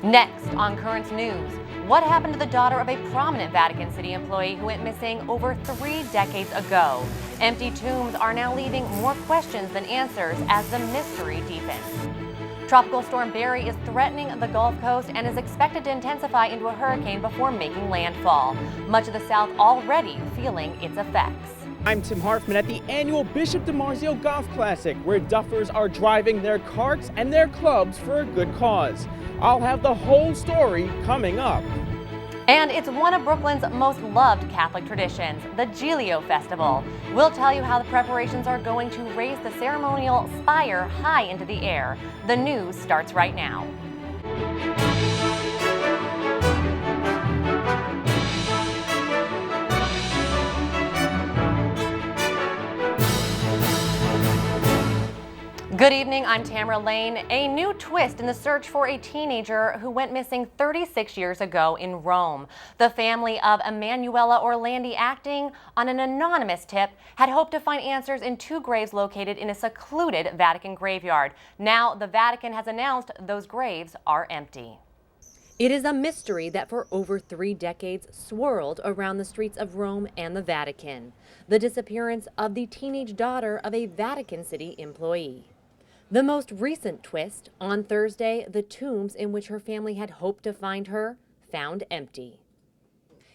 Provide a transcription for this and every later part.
Next on Currents News, what happened to the daughter of a prominent Vatican City employee who went missing over 3 decades ago? Empty tombs are now leaving more questions than answers as the mystery deepens. Tropical storm Barry is threatening the Gulf Coast and is expected to intensify into a hurricane before making landfall. Much of the South already feeling its effects. I'm Tim Harfman at the annual Bishop DiMarzio Golf Classic, where duffers are driving their carts and their clubs for a good cause. I'll have the whole story coming up. And it's one of Brooklyn's most loved Catholic traditions, the Giglio Festival. We'll tell you how the preparations are going to raise the ceremonial spire high into the air. The news starts right now. Good evening, I'm Tamara Lane. A new twist in the search for a teenager who went missing 36 years ago in Rome. The family of Emanuela Orlandi, acting on an anonymous tip, had hoped to find answers in 2 graves located in a secluded Vatican graveyard. Now the Vatican has announced those graves are empty. It is a mystery that for over 3 decades swirled around the streets of Rome and the Vatican. The disappearance of the teenage daughter of a Vatican City employee. The most recent twist, on Thursday, the tombs in which her family had hoped to find her, found empty.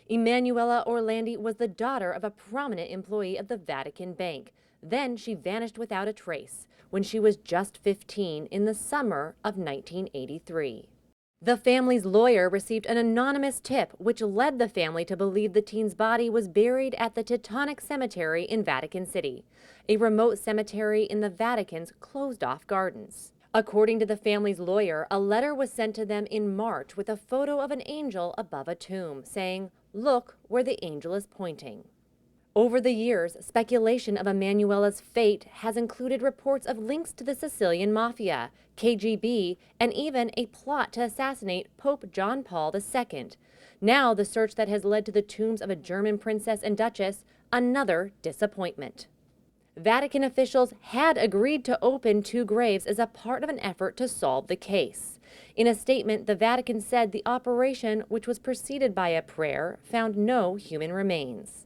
Emanuela Orlandi was the daughter of a prominent employee of the Vatican Bank. Then she vanished without a trace when she was just 15 in the summer of 1983. The family's lawyer received an anonymous tip which led the family to believe the teen's body was buried at the Teutonic Cemetery in Vatican City, a remote cemetery in the Vatican's closed-off gardens. According to the family's lawyer, a letter was sent to them in March with a photo of an angel above a tomb, saying, "Look where the angel is pointing." Over the years, speculation of Emanuela's fate has included reports of links to the Sicilian Mafia, KGB, and even a plot to assassinate Pope John Paul II. Now the search that has led to the tombs of a German princess and duchess, another disappointment. Vatican officials had agreed to open 2 graves as a part of an effort to solve the case. In a statement, the Vatican said the operation, which was preceded by a prayer, found no human remains.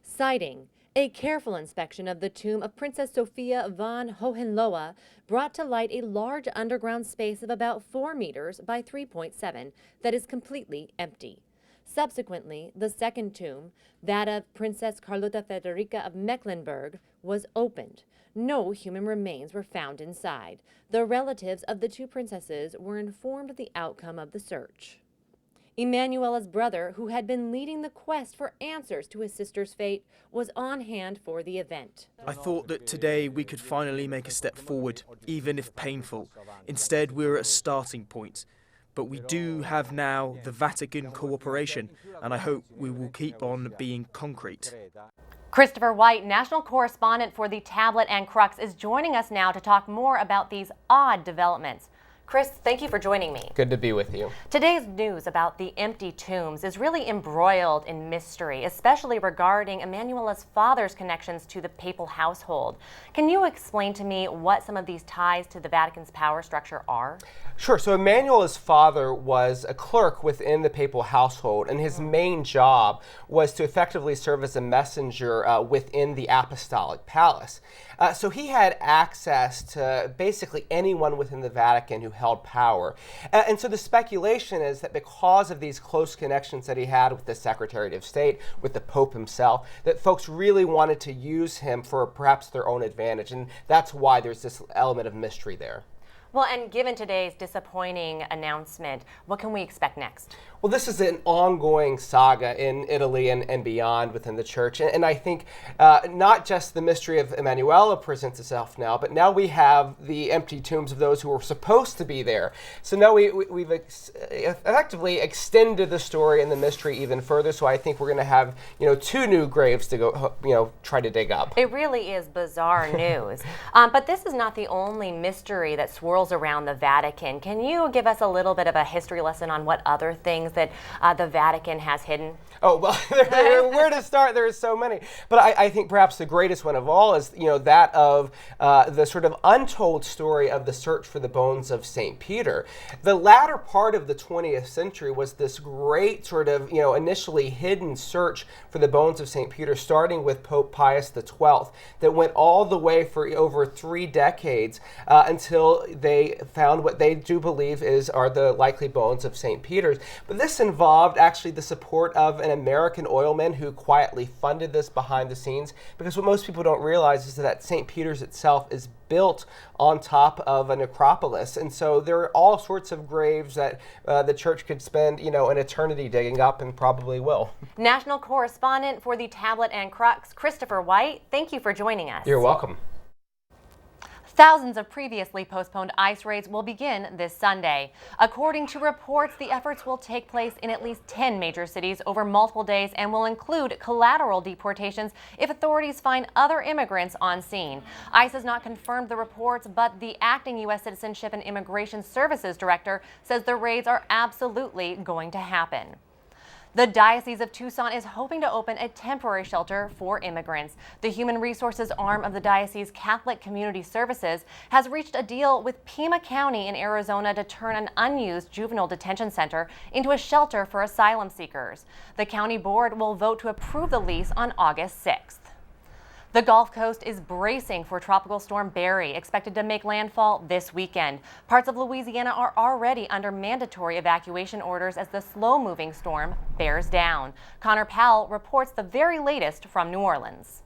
Citing a careful inspection of the tomb of Princess Sophia von Hohenlohe brought to light a large underground space of about 4 meters by 3.7 that is completely empty. Subsequently, the second tomb, that of Princess Carlota Federica of Mecklenburg, was opened. No human remains were found inside. The relatives of the 2 princesses were informed of the outcome of the search. Emanuela's brother, who had been leading the quest for answers to his sister's fate, was on hand for the event. I thought that today we could finally make a step forward, even if painful. Instead, we're at a starting point. But we do have now the Vatican cooperation, and I hope we will keep on being concrete. Christopher White, national correspondent for the Tablet and Crux, is joining us now to talk more about these odd developments. Chris, thank you for joining me. Good to be with you. Today's news about the empty tombs is really embroiled in mystery, especially regarding Emanuela's father's connections to the papal household. Can you explain to me what some of these ties to the Vatican's power structure are? Sure. So Emanuela's father was a clerk within the papal household, and his main job was to effectively serve as a messenger within the apostolic palace. So he had access to basically anyone within the Vatican who held power. And so the speculation is that because of these close connections that he had with the Secretary of State, with the Pope himself, that folks really wanted to use him for perhaps their own advantage. And that's why there's this element of mystery there. Well, and given today's disappointing announcement, what can we expect next? Well, this is an ongoing saga in Italy and beyond within the church. And I think not just the mystery of Emanuela presents itself now, but now we have the empty tombs of those who were supposed to be there. So now we've effectively extended the story and the mystery even further. So I think we're going to have, 2 new graves to go, try to dig up. It really is bizarre news. But this is not the only mystery that swirls swirls around the Vatican. Can you give us a little bit of a history lesson on what other things that the Vatican has hidden? Oh, well, where to start? There are so many. But I think perhaps the greatest one of all is, that of the sort of untold story of the search for the bones of St. Peter. The latter part of the 20th century was this great sort of, initially hidden search for the bones of St. Peter, starting with Pope Pius XII, that went all the way for over 3 decades until they found what they do believe are the likely bones of St. Peter's. But this involved actually the support of an American oilman who quietly funded this behind the scenes, because what most people don't realize is that St. Peter's itself is built on top of a necropolis, and so there are all sorts of graves that the church could spend, an eternity digging up, and probably will. National correspondent for the Tablet and Crux, Christopher White, thank you for joining us. You're welcome. Thousands of previously postponed ICE raids will begin this Sunday. According to reports, the efforts will take place in at least 10 major cities over multiple days and will include collateral deportations if authorities find other immigrants on scene. ICE has not confirmed the reports, but the acting U.S. Citizenship and Immigration Services Director says the raids are absolutely going to happen. The Diocese of Tucson is hoping to open a temporary shelter for immigrants. The human resources arm of the Diocese Catholic Community Services has reached a deal with Pima County in Arizona to turn an unused juvenile detention center into a shelter for asylum seekers. The county board will vote to approve the lease on August 6th. The Gulf Coast is bracing for Tropical Storm Barry, expected to make landfall this weekend. Parts of Louisiana are already under mandatory evacuation orders as the slow-moving storm bears down. Connor Powell reports the very latest from New Orleans.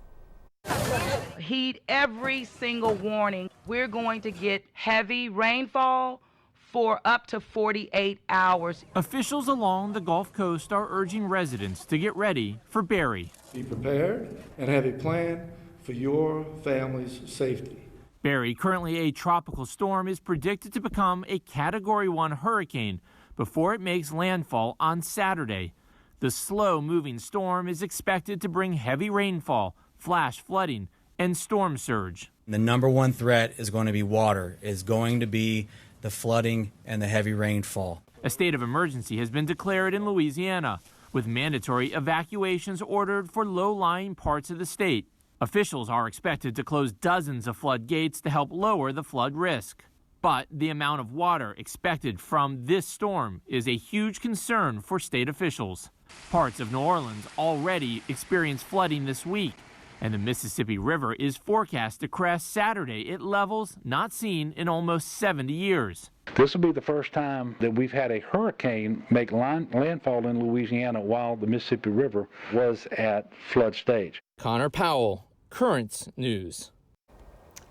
Heed every single warning. We're going to get heavy rainfall for up to 48 hours. Officials along the Gulf Coast are urging residents to get ready for Barry. Be prepared and have a plan for your family's safety. Barry, currently a tropical storm, is predicted to become a Category 1 hurricane before it makes landfall on Saturday. The slow-moving storm is expected to bring heavy rainfall, flash flooding, and storm surge. The number one threat is going to be water, is going to be the flooding and the heavy rainfall. A state of emergency has been declared in Louisiana, with mandatory evacuations ordered for low-lying parts of the state. Officials are expected to close dozens of floodgates to help lower the flood risk. But the amount of water expected from this storm is a huge concern for state officials. Parts of New Orleans already experienced flooding this week, and the Mississippi River is forecast to crest Saturday at levels not seen in almost 70 years. This will be the first time that we've had a hurricane make landfall in Louisiana while the Mississippi River was at flood stage. Connor Powell, Currents News.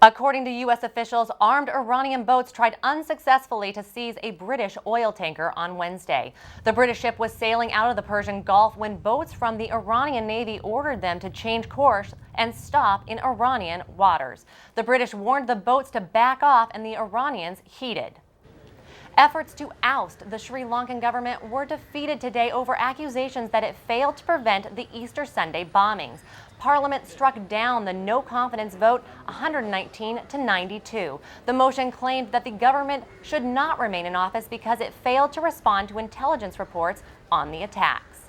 According to U.S. officials, armed Iranian boats tried unsuccessfully to seize a British oil tanker on Wednesday. The British ship was sailing out of the Persian Gulf when boats from the Iranian Navy ordered them to change course and stop in Iranian waters. The British warned the boats to back off, and the Iranians heeded. Efforts to oust the Sri Lankan government were defeated today over accusations that it failed to prevent the Easter Sunday bombings. Parliament struck down the no-confidence vote 119 to 92. The motion claimed that the government should not remain in office because it failed to respond to intelligence reports on the attacks.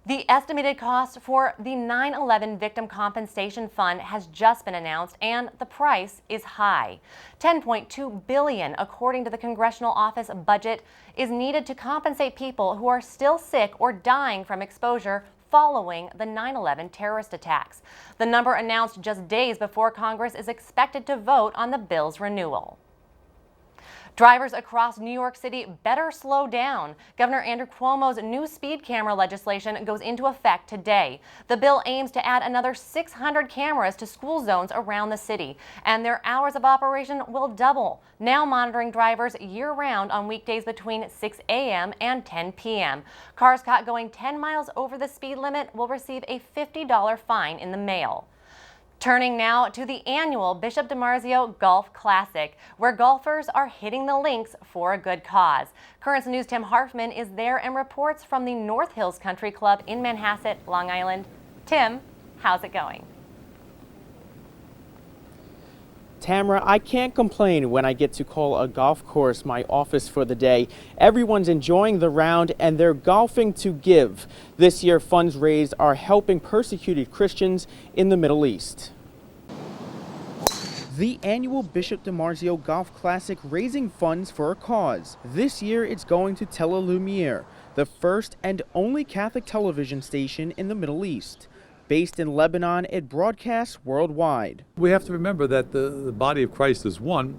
The estimated cost for the 9/11 Victim Compensation Fund has just been announced, and the price is high. $10.2 billion, according to the Congressional Office budget, is needed to compensate people who are still sick or dying from exposure following the 9/11 terrorist attacks. The number announced just days before Congress is expected to vote on the bill's renewal. Drivers across New York City better slow down. Governor Andrew Cuomo's new speed camera legislation goes into effect today. The bill aims to add another 600 cameras to school zones around the city, and their hours of operation will double, now monitoring drivers year-round on weekdays between 6 a.m. and 10 p.m. Cars caught going 10 miles over the speed limit will receive a $50 fine in the mail. Turning now to the annual Bishop DiMarzio Golf Classic, where golfers are hitting the links for a good cause. Currents News' Tim Harfman is there and reports from the North Hills Country Club in Manhasset, Long Island. Tim, how's it going? Tamara, I can't complain when I get to call a golf course my office for the day. Everyone's enjoying the round and they're golfing to give. This year, funds raised are helping persecuted Christians in the Middle East. The annual Bishop DiMarzio Golf Classic raising funds for a cause. This year, it's going to Tele Lumiere, the first and only Catholic television station in the Middle East. Based in Lebanon, it broadcasts worldwide. We have to remember that the body of Christ is one,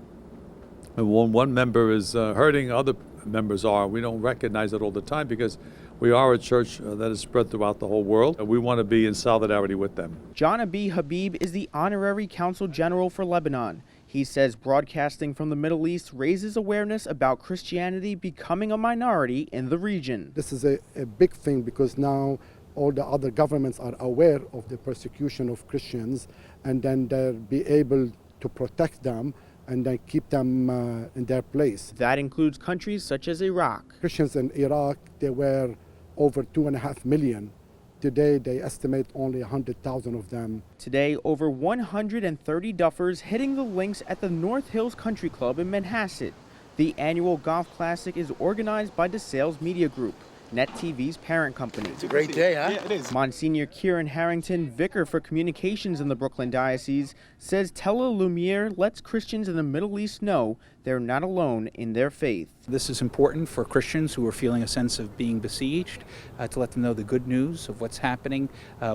and one member is hurting, other members are. We don't recognize it all the time because we are a church that is spread throughout the whole world. We want to be in solidarity with them. John Abi Habib is the honorary consul general for Lebanon. He says broadcasting from the Middle East raises awareness about Christianity becoming a minority in the region. This is a big thing because now all the other governments are aware of the persecution of Christians, and then they'll be able to protect them and then keep them in their place. That includes countries such as Iraq. Christians in Iraq, they were over 2.5 million. Today, they estimate only 100,000 of them. Today, over 130 duffers hitting the links at the North Hills Country Club in Manhasset. The annual Golf Classic is organized by DeSales Media Group, Net TV's parent company. It's a great day, huh? Yeah, it is. Monsignor Kieran Harrington, vicar for communications in the Brooklyn Diocese, says Tele Lumiere lets Christians in the Middle East know they're not alone in their faith. This is important for Christians who are feeling a sense of being besieged, to let them know the good news of what's happening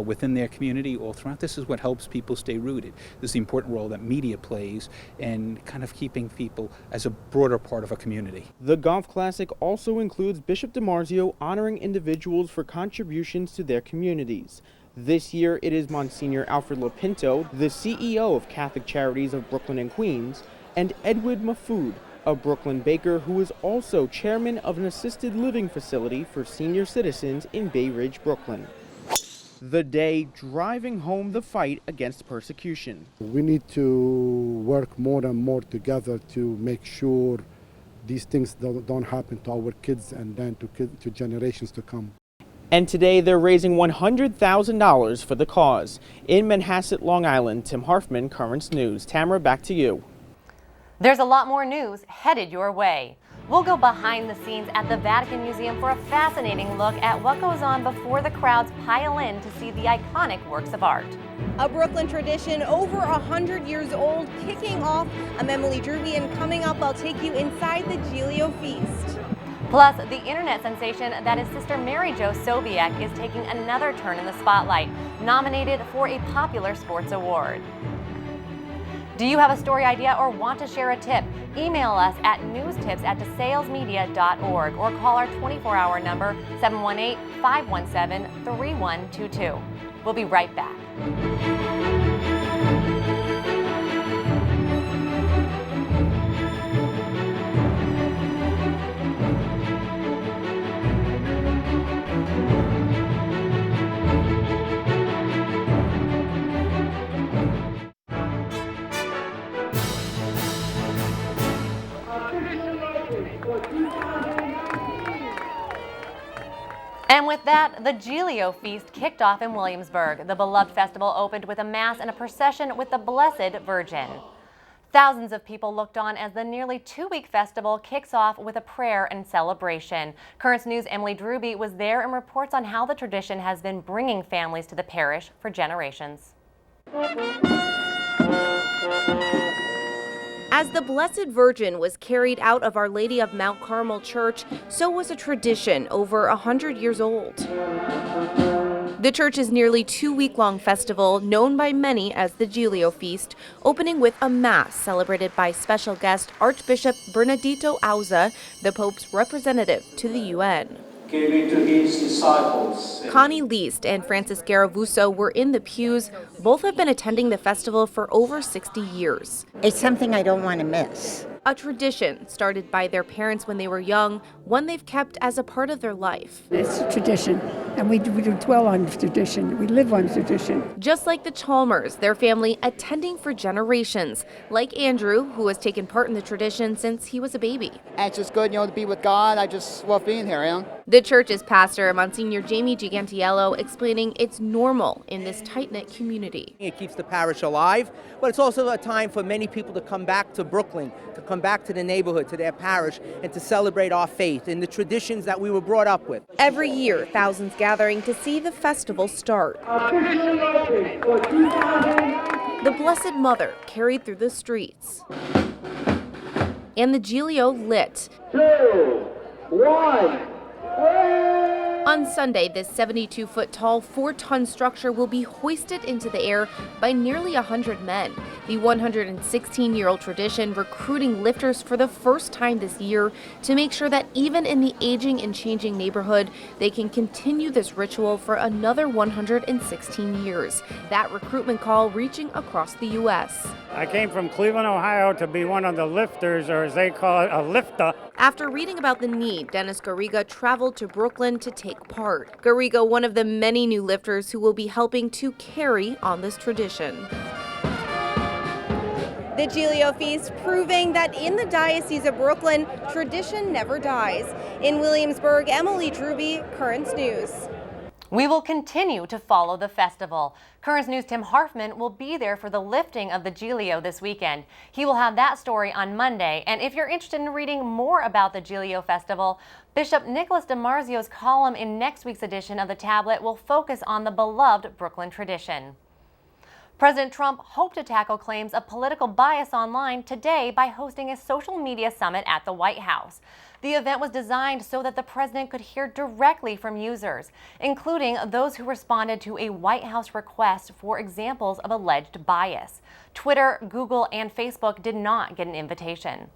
within their community all throughout. This is what helps people stay rooted. This is the important role that media plays in kind of keeping people as a broader part of a community. The Golf Classic also includes Bishop DiMarzio honoring individuals for contributions to their communities. This year, it is Monsignor Alfred Lapinto, the CEO of Catholic Charities of Brooklyn and Queens, and Edward Mahfoud, a Brooklyn baker who is also chairman of an assisted living facility for senior citizens in Bay Ridge, Brooklyn. The day driving home the fight against persecution. We need to work more and more together to make sure these things don't happen to our kids and then to generations to come. And today they're raising $100,000 for the cause. In Manhasset, Long Island, Tim Harfman, Currents News. Tamara, back to you. There's a lot more news headed your way. We'll go behind the scenes at the Vatican Museum for a fascinating look at what goes on before the crowds pile in to see the iconic works of art. A Brooklyn tradition over 100 years old, kicking off. I'm Emily Druby, coming up, I'll take you inside the Giglio feast. Plus, the internet sensation that is Sister Mary Jo Sobiek is taking another turn in the spotlight, nominated for a popular sports award. Do you have a story idea or want to share a tip? Email us at newstips@desalesmedia.org or call our 24-hour number 718-517-3122. We'll be right back. And with that, the Giglio feast kicked off in Williamsburg. The beloved festival opened with a mass and a procession with the Blessed Virgin. Thousands of people looked on as the nearly two-week festival kicks off with a prayer and celebration. Currents News' Emily Druby was there and reports on how the tradition has been bringing families to the parish for generations. As the Blessed Virgin was carried out of Our Lady of Mount Carmel Church, so was a tradition over 100 years old. The church's nearly two-week-long festival, known by many as the Giglio Feast, opening with a mass celebrated by special guest Archbishop Bernardito Auza, the Pope's representative to the UN. Gave to his disciples. Connie Least and Francis Garavuso were in the pews. Both have been attending the festival for over 60 years. It's something I don't want to miss. A tradition started by their parents when they were young, one they've kept as a part of their life. It's a tradition, and we dwell on tradition. We live on tradition. Just like the Chalmers, their family attending for generations, like Andrew, who has taken part in the tradition since he was a baby. And it's just good, to be with God. I just love being here, The church's pastor, Monsignor Jamie Gigantiello, explaining it's normal in this tight-knit community. It keeps the parish alive, but it's also a time for many people to come back to Brooklyn, to come back to the neighborhood, to their parish, and to celebrate our faith and the traditions that we were brought up with. Every year, thousands gathering to see the festival start. The Blessed Mother carried through the streets. And the Giglio lit. 2, 1. On Sunday, this 72-foot-tall, 4-ton structure will be hoisted into the air by nearly 100 men. The 116-year-old tradition recruiting lifters for the first time this year to make sure that even in the aging and changing neighborhood, they can continue this ritual for another 116 years. That recruitment call reaching across the U.S. I came from Cleveland, Ohio to be one of the lifters, or as they call it, a lifter. After reading about the need, Dennis Garriga traveled to Brooklyn to take part. Garriga, one of the many new lifters who will be helping to carry on this tradition. The Giglio feast proving that in the Diocese of Brooklyn, tradition never dies. In Williamsburg, Emily Druby, Currents News. We will continue to follow the festival. Currents News' Tim Harfman will be there for the lifting of the Giglio this weekend. He will have that story on Monday. And if you're interested in reading more about the Giglio Festival, Bishop Nicholas DiMarzio's column in next week's edition of the Tablet will focus on the beloved Brooklyn tradition. President Trump hoped to tackle claims of political bias online today by hosting a social media summit at the White House. The event was designed so that the president could hear directly from users, including those who responded to a White House request for examples of alleged bias. Twitter, Google, and Facebook did not get an invitation.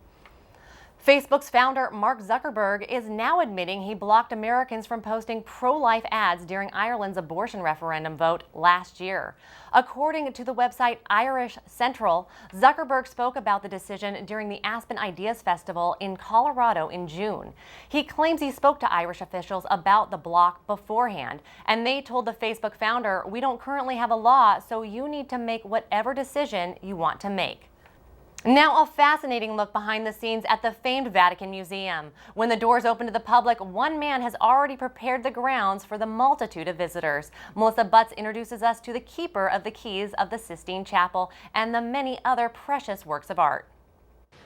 Facebook's founder, Mark Zuckerberg, is now admitting he blocked Americans from posting pro-life ads during Ireland's abortion referendum vote last year. According to the website Irish Central, Zuckerberg spoke about the decision during the Aspen Ideas Festival in Colorado in June. He claims he spoke to Irish officials about the block beforehand, and they told the Facebook founder, "We don't currently have a law, so you need to make whatever decision you want to make." Now a fascinating look behind the scenes at the famed Vatican Museum. When the doors open to the public, one man has already prepared the grounds for the multitude of visitors. Melissa Butts introduces us to the keeper of the keys of the Sistine Chapel and the many other precious works of art.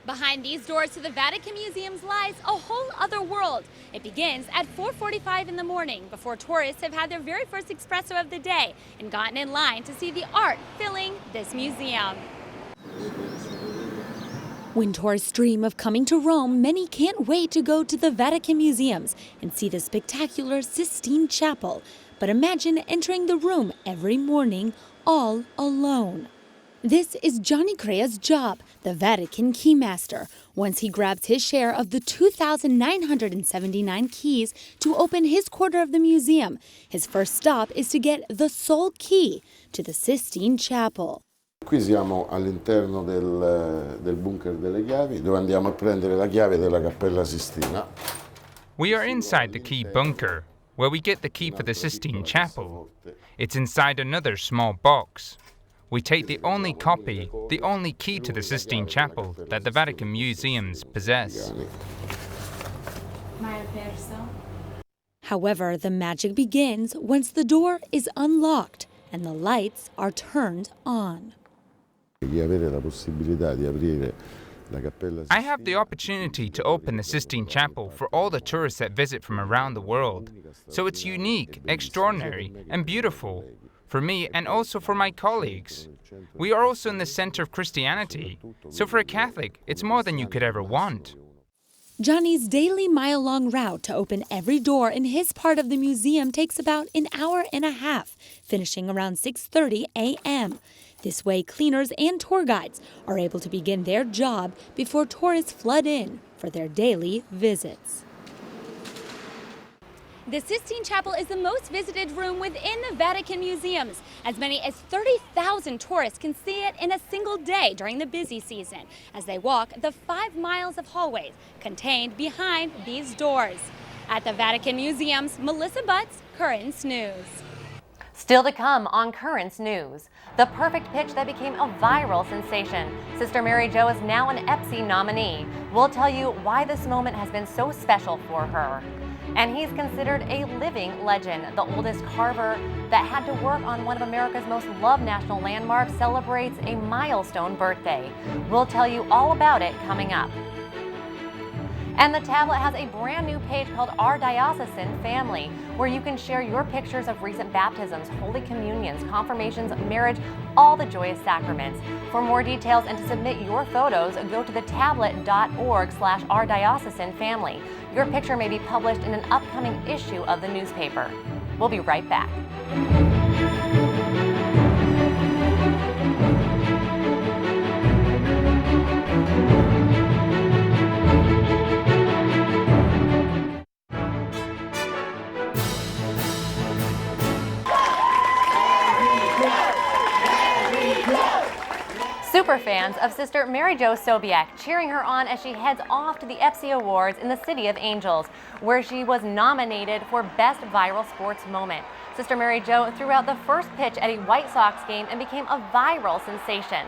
Behind these doors to the Vatican Museums lies a whole other world. It begins at 4:45 in the morning before tourists have had their very first espresso of the day and gotten in line to see the art filling this museum. When tourists dream of coming to Rome, many can't wait to go to the Vatican Museums and see the spectacular Sistine Chapel. But imagine entering the room every morning all alone. This is Johnny Crea's job, the Vatican Keymaster. Once he grabs his share of the 2,979 keys to open his quarter of the museum, his first stop is to get the sole key to the Sistine Chapel. Qui siamo all'interno del bunker delle chiavi, dove andiamo a prendere la chiave della Cappella Sistina. We are inside the key bunker, where we get the key for the Sistine Chapel. It's inside another small box. We take the only copy, the only key to the Sistine Chapel that the Vatican Museums possess. However, the magic begins once the door is unlocked and the lights are turned on. I have the opportunity to open the Sistine Chapel for all the tourists that visit from around the world. So it's unique, extraordinary, and beautiful for me and also for my colleagues. We are also in the center of Christianity, so for a Catholic, it's more than you could ever want. Johnny's daily mile-long route to open every door in his part of the museum takes about an hour and a half, finishing around 6:30 a.m. This way, cleaners and tour guides are able to begin their job before tourists flood in for their daily visits. The Sistine Chapel is the most visited room within the Vatican museums. As many as 30,000 tourists can see it in a single day during the busy season as they walk the 5 miles of hallways contained behind these doors. At the Vatican museums, Melissa Butts, Currents News. Still to come on Currents News, the perfect pitch that became a viral sensation. Sister Mary Jo is now an EPSI nominee. We'll tell you why this moment has been so special for her. And he's considered a living legend. The oldest carver that had to work on one of America's most loved national landmarks celebrates a milestone birthday. We'll tell you all about it coming up. And the tablet has a brand new page called Our Diocesan Family, where you can share your pictures of recent baptisms, Holy Communions, confirmations, marriage, all the joyous sacraments. For more details and to submit your photos, go to thetablet.org/OurDiocesanFamily. Your picture may be published in an upcoming issue of the newspaper. We'll be right back. Superfans of Sister Mary Jo Sobiech cheering her on as she heads off to the EPSI Awards in the City of Angels, where she was nominated for Best Viral Sports Moment. Sister Mary Jo threw out the first pitch at a White Sox game and became a viral sensation.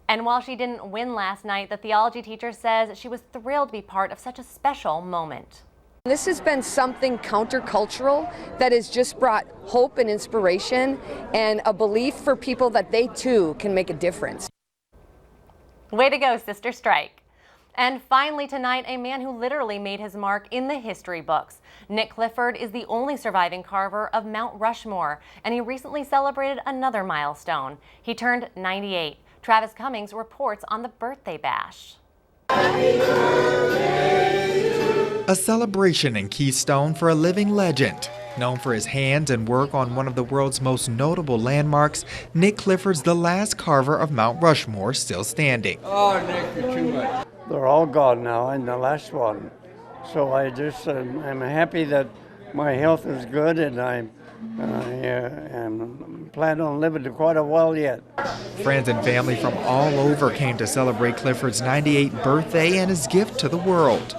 And while she didn't win last night, the theology teacher says she was thrilled to be part of such a special moment. This has been something countercultural that has just brought hope and inspiration and a belief for people that they too can make a difference. Way to go, Sister Strike. And finally tonight, a man who literally made his mark in the history books. Nick Clifford is the only surviving carver of Mount Rushmore, and he recently celebrated another milestone. He turned 98. Travis Cummings reports on the birthday bash. A celebration in Keystone for a living legend. Known for his hands and work on one of the world's most notable landmarks, Nick Clifford's the last carver of Mount Rushmore still standing. Oh, Nick, you're too much. They're all gone now, and the last one. So I just I'm happy that my health is good, and I plan on living quite a while yet. Friends and family from all over came to celebrate Clifford's 98th birthday and his gift to the world.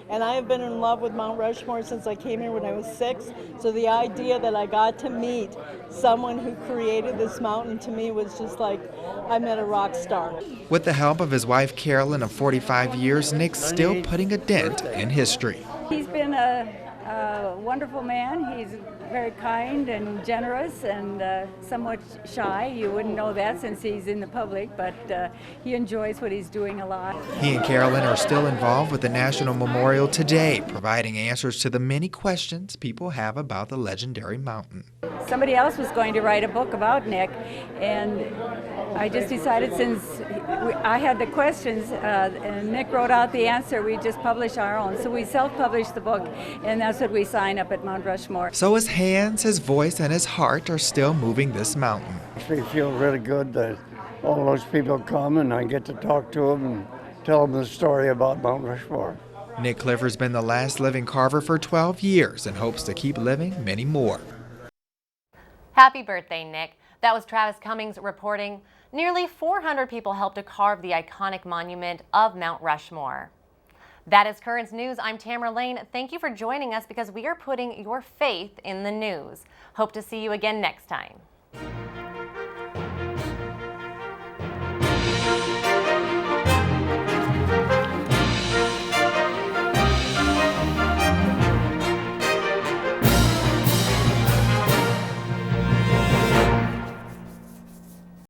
And I have been in love with Mount Rushmore since I came here when I was 6. So the idea that I got to meet someone who created this mountain to me was just like I met a rock star. With the help of his wife Carolyn of 45 years, Nick's still putting a dent in history. He's been a wonderful man. He's very kind and generous and somewhat shy. You wouldn't know that since he's in the public, but he enjoys what he's doing a lot. He and Carolyn are still involved with the National Memorial today, providing answers to the many questions people have about the legendary mountain. Somebody else was going to write a book about Nick, and I just decided since I had the questions and Nick wrote out the answer, we just publish our own. So we self-published the book, and that's what we sign up at Mount Rushmore. So his hands, his voice, and his heart are still moving this mountain. Makes me feel really good that all those people come and I get to talk to them and tell them the story about Mount Rushmore. Nick Clifford's been the last living carver for 12 years and hopes to keep living many more. Happy birthday, Nick. That was Travis Cummings reporting. Nearly 400 people helped to carve the iconic monument of Mount Rushmore. That is Currents News. I'm Tamara Lane. Thank you for joining us because we are putting your faith in the news. Hope to see you again next time.